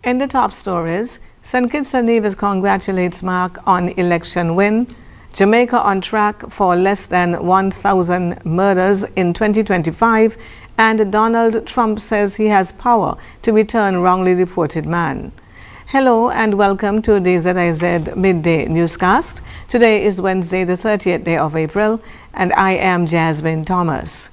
In the top stories, St. Kitts and Nevis congratulates Mark on election win. Jamaica on track for less than 1,000 murders in 2025. And Donald Trump says he has power to return wrongly deported man. Hello and welcome to the ZIZ Midday newscast. Today is Wednesday, the 30th day of April, and I am Jasmine Thomas.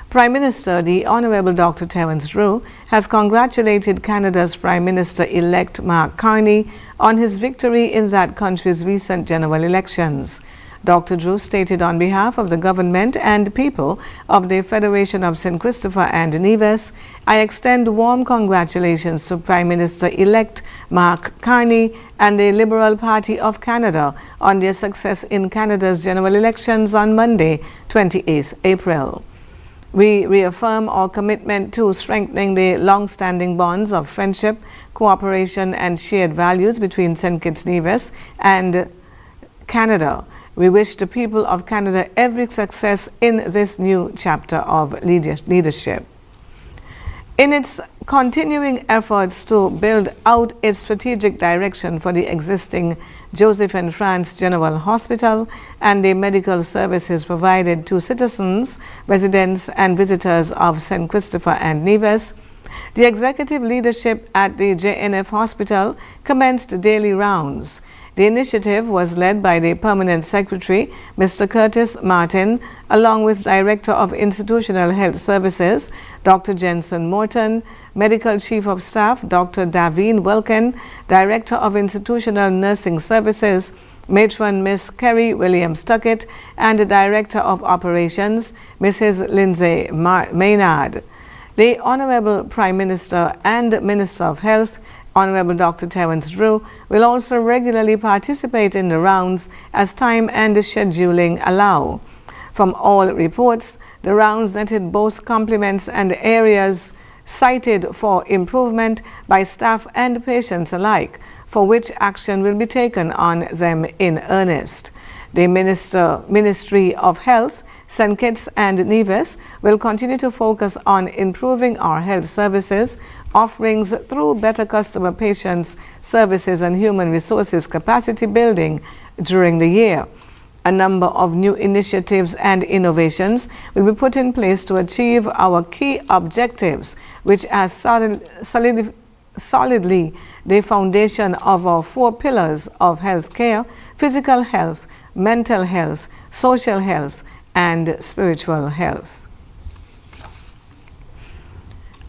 Prime Minister, the Honorable Dr. Terence Drew, has congratulated Canada's Prime Minister-elect Mark Carney on his victory in that country's recent general elections. Dr. Drew stated on behalf of the government and people of the Federation of St. Christopher and Nevis, I extend warm congratulations to Prime Minister-elect Mark Carney and the Liberal Party of Canada on their success in Canada's general elections on Monday, 28 April. We reaffirm our commitment to strengthening the long-standing bonds of friendship, cooperation and shared values between St. Kitts Nevis and Canada. We wish the people of Canada every success in this new chapter of leadership. In its continuing efforts to build out its strategic direction for the existing Joseph and France General Hospital and the medical services provided to citizens, residents and visitors of St. Christopher and Nevis, the executive leadership at the JNF Hospital commenced daily rounds. The initiative was led by the Permanent Secretary, Mr. Curtis Martin, along with Director of Institutional Health Services, Dr. Jensen Morton, Medical Chief of Staff, Dr. Daveen Wilkin, Director of Institutional Nursing Services, Matron Miss Kerry Williams-Tuckett, and the Director of Operations, Mrs. Lindsay Maynard. The Honorable Prime Minister and Minister of Health, Honorable Dr. Terence Drew, will also regularly participate in the rounds as time and scheduling allow. From all reports, the rounds netted both compliments and areas cited for improvement by staff and patients alike, for which action will be taken on them in earnest. The Ministry of Health, St. Kitts and Nevis will continue to focus on improving our health services, offerings through better customer patients, services and human resources capacity building during the year. A number of new initiatives and innovations will be put in place to achieve our key objectives, which are solidly the foundation of our 4 pillars of health care: physical health, mental health, social health, and spiritual health.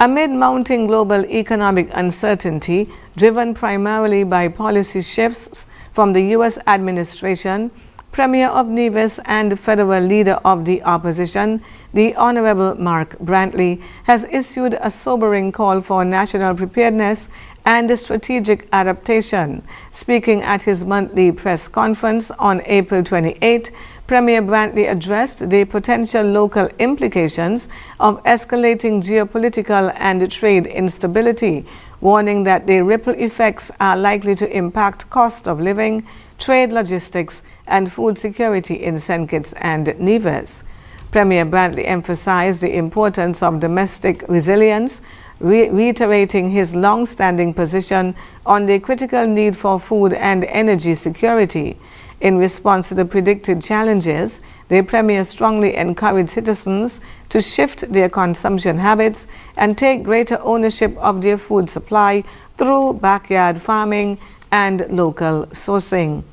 Amid mounting global economic uncertainty, driven primarily by policy shifts from the U.S. administration, Premier of Nevis and federal leader of the opposition, the Honorable Mark Brantley, has issued a sobering call for national preparedness and strategic adaptation. Speaking at his monthly press conference on April 28, Premier Brantley addressed the potential local implications of escalating geopolitical and trade instability, warning that the ripple effects are likely to impact cost of living, trade logistics, and food security in St. Kitts and Nevis. Premier Brantley emphasized the importance of domestic resilience, reiterating his long-standing position on the critical need for food and energy security. In response to the predicted challenges, the Premier strongly encouraged citizens to shift their consumption habits and take greater ownership of their food supply through backyard farming and local sourcing.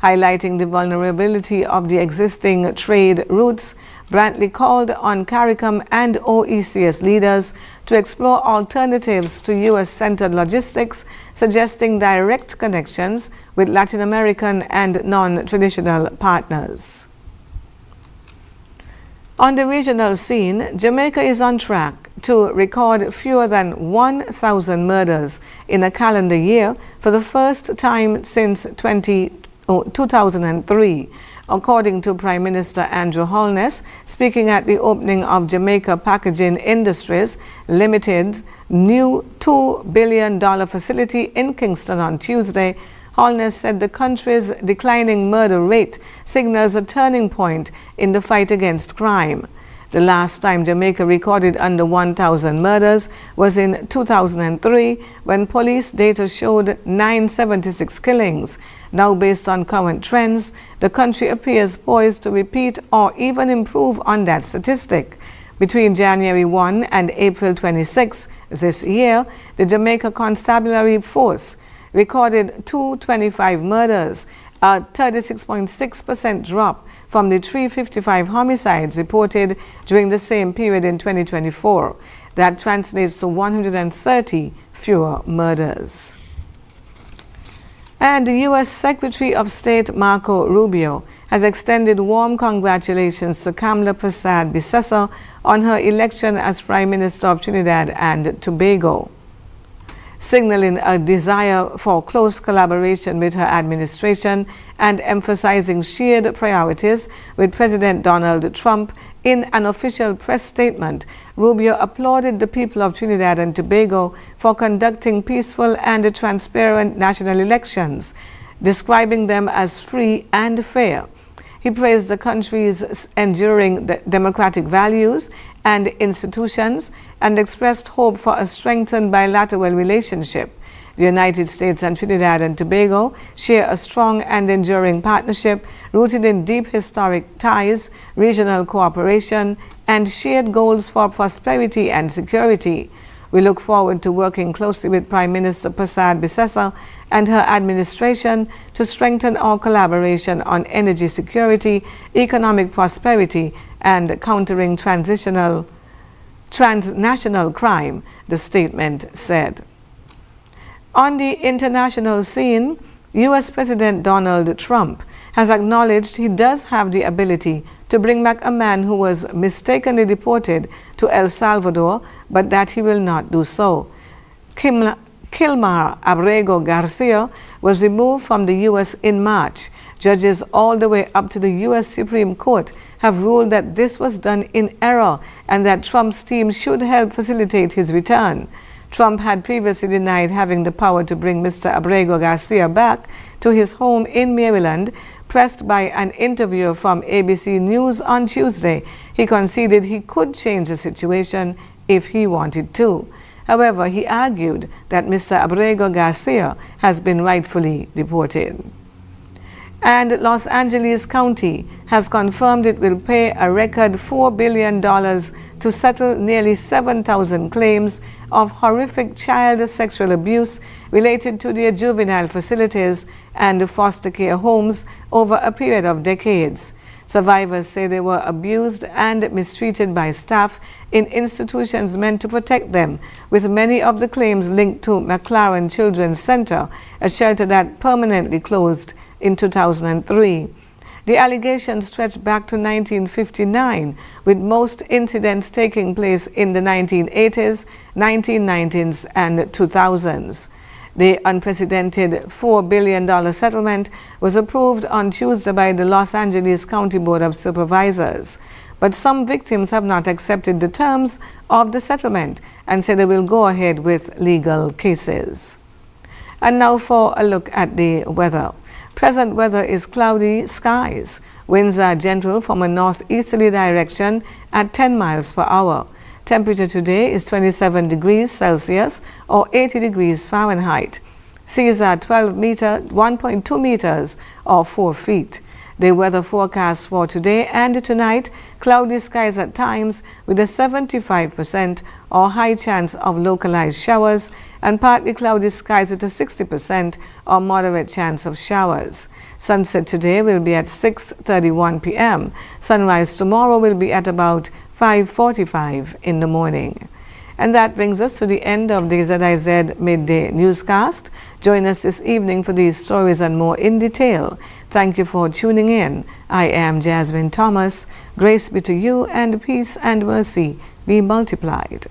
Highlighting the vulnerability of the existing trade routes, Brantley called on CARICOM and OECS leaders to explore alternatives to U.S.-centered logistics, suggesting direct connections with Latin American and non-traditional partners. On the regional scene, Jamaica is on track to record fewer than 1,000 murders in a calendar year for the first time since 2003. According to Prime Minister Andrew Holness, speaking at the opening of Jamaica Packaging Industries Limited's new $2 billion facility in Kingston on Tuesday, Holness said the country's declining murder rate signals a turning point in the fight against crime. The last time Jamaica recorded under 1,000 murders was in 2003, when police data showed 976 killings. Now, based on current trends, the country appears poised to repeat or even improve on that statistic. Between January 1 and April 26 this year, the Jamaica Constabulary Force recorded 225 murders, a 36.6% drop from the 355 homicides reported during the same period in 2024. That translates to 130 fewer murders. And the U.S. Secretary of State Marco Rubio has extended warm congratulations to Kamala Persad-Bissessar on her election as Prime Minister of Trinidad and Tobago, signaling a desire for close collaboration with her administration and emphasizing shared priorities with President Donald Trump. In an official press statement, Rubio applauded the people of Trinidad and Tobago for conducting peaceful and transparent national elections, describing them as free and fair. He praised the country's enduring democratic values and institutions and expressed hope for a strengthened bilateral relationship. The United States and Trinidad and Tobago share a strong and enduring partnership rooted in deep historic ties, regional cooperation, and shared goals for prosperity and security. We look forward to working closely with Prime Minister Persad-Bissessar and her administration to strengthen our collaboration on energy security, economic prosperity, and countering transnational crime, the statement said. On the international scene, U.S. President Donald Trump has acknowledged he does have the ability to bring back a man who was mistakenly deported to El Salvador, but that he will not do so. Kilmar Abrego Garcia was removed from the U.S. in March. Judges all the way up to the U.S. Supreme Court have ruled that this was done in error and that Trump's team should help facilitate his return. Trump had previously denied having the power to bring Mr. Abrego Garcia back to his home in Maryland. Pressed by an interviewer from ABC News on Tuesday, he conceded he could change the situation if he wanted to. However, he argued that Mr. Abrego Garcia has been rightfully deported. And Los Angeles County has confirmed it will pay a record $4 billion to settle nearly 7,000 claims of horrific child sexual abuse related to their juvenile facilities and foster care homes over a period of decades. Survivors say they were abused and mistreated by staff in institutions meant to protect them, with many of the claims linked to McLaren Children's Center, a shelter that permanently closed in 2003. The allegations stretch back to 1959, with most incidents taking place in the 1980s, 1990s, and 2000s. The unprecedented $4 billion settlement was approved on Tuesday by the Los Angeles County Board of Supervisors. But some victims have not accepted the terms of the settlement and say they will go ahead with legal cases. And now for a look at the weather. Present weather is cloudy skies. Winds are gentle from a northeasterly direction at 10 miles per hour. Temperature today is 27 degrees Celsius or 80 degrees Fahrenheit. Seas are 1.2 meters or 4 feet. The weather forecast for today and tonight: cloudy skies at times with a 75% or high chance of localized showers, and partly cloudy skies with a 60% or moderate chance of showers. Sunset today will be at 6:31 p.m. Sunrise tomorrow will be at about 5:45 in the morning. And that brings us to the end of the ZIZ Midday newscast. Join us this evening for these stories and more in detail. Thank you for tuning in. I am Jasmine Thomas. Grace be to you, and peace and mercy be multiplied.